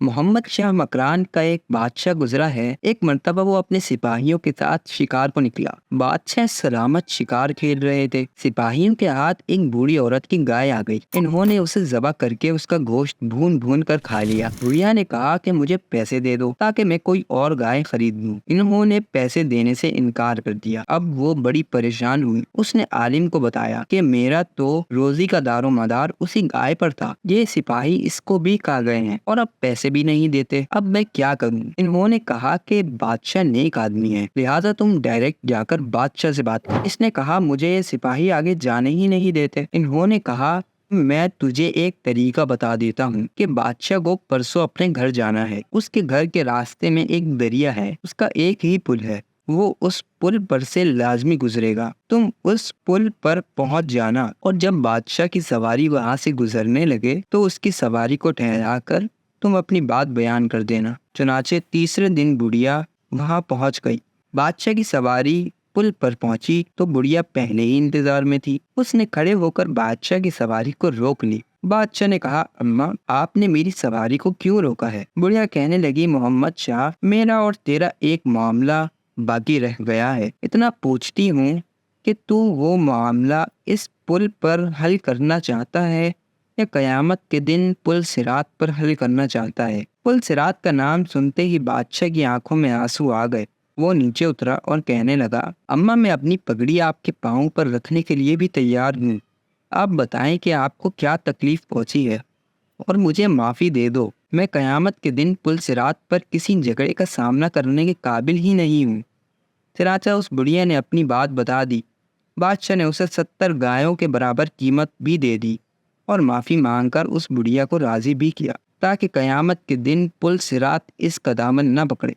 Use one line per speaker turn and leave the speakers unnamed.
محمد شاہ مکران کا ایک بادشاہ گزرا ہے۔ ایک مرتبہ وہ اپنے سپاہیوں کے ساتھ شکار کو نکلا۔ بادشاہ سلامت شکار کھیل رہے تھے۔ سپاہیوں کے ہاتھ ایک بوڑھی عورت کی گائے آ گئی۔ انہوں نے اسے ذبح کر کے اس کا گوشت بھون بھون کر کھا لیا۔ بڑھیا نے کہا کہ مجھے پیسے دے دو تاکہ میں کوئی اور گائے خرید لوں۔ انہوں نے پیسے دینے سے انکار کر دیا۔ اب وہ بڑی پریشان ہوئی۔ اس نے عالم کو بتایا کہ میرا تو روزی کا دار و مدار اسی گائے پر تھا، یہ سپاہی اس کو بھی کھا گئے ہیں اور اب پیسے بھی نہیں دیتے، اب میں کیا کروں؟ انہوں نے کہا کہ بادشاہ نیک آدمی ہے، لہٰذا تم ڈائریکٹ جا کر بادشاہ سے بات کرو۔ اس نے کہا مجھے یہ سپاہی آگے جانے ہی نہیں دیتے۔ انہوں نے کہا میں تجھے ایک طریقہ بتا دیتا ہوں کہ بادشاہ کو پرسوں اپنے گھر جانا ہے۔ اس کے گھر کے راستے میں ایک دریا ہے، اس کا ایک ہی پل ہے، وہ اس پل پر سے لازمی گزرے گا۔ تم اس پل پر پہنچ جانا اور جب بادشاہ کی سواری وہاں سے گزرنے لگے تو اس کی سواری کو ٹھہرا کر تم اپنی بات بیان کر دینا۔ چنانچہ تیسرے دن بڑھیا وہاں پہنچ گئی۔ بادشاہ کی سواری پل پر پہنچی تو بڑھیا پہلے ہی انتظار میں تھی۔ اس نے کھڑے ہو کر بادشاہ کی سواری کو روک لی۔ بادشاہ نے کہا اماں آپ نے میری سواری کو کیوں روکا ہے؟ بڑھیا کہنے لگی محمد شاہ میرا اور تیرا ایک معاملہ باقی رہ گیا ہے، اتنا پوچھتی ہوں کہ تو وہ معاملہ اس پل پر حل کرنا چاہتا ہے یا قیامت کے دن پل صراط پر حل کرنا چاہتا ہے؟ پل صراط کا نام سنتے ہی بادشاہ کی آنکھوں میں آنسو آ گئے۔ وہ نیچے اترا اور کہنے لگا اماں میں اپنی پگڑی آپ کے پاؤں پر رکھنے کے لیے بھی تیار ہوں، آپ بتائیں کہ آپ کو کیا تکلیف پہنچی ہے اور مجھے معافی دے دو، میں قیامت کے دن پل صراط پر کسی جھگڑے کا سامنا کرنے کے قابل ہی نہیں ہوں۔ چنانچہ اس بڑھیا نے اپنی بات بتا دی۔ بادشاہ نے اسے 70 گایوں کے برابر قیمت بھی دے دی اور معافی مانگ کر اس بڑھیا کو راضی بھی کیا تاکہ قیامت کے دن پل صراط اس کا دامن نہ پکڑے۔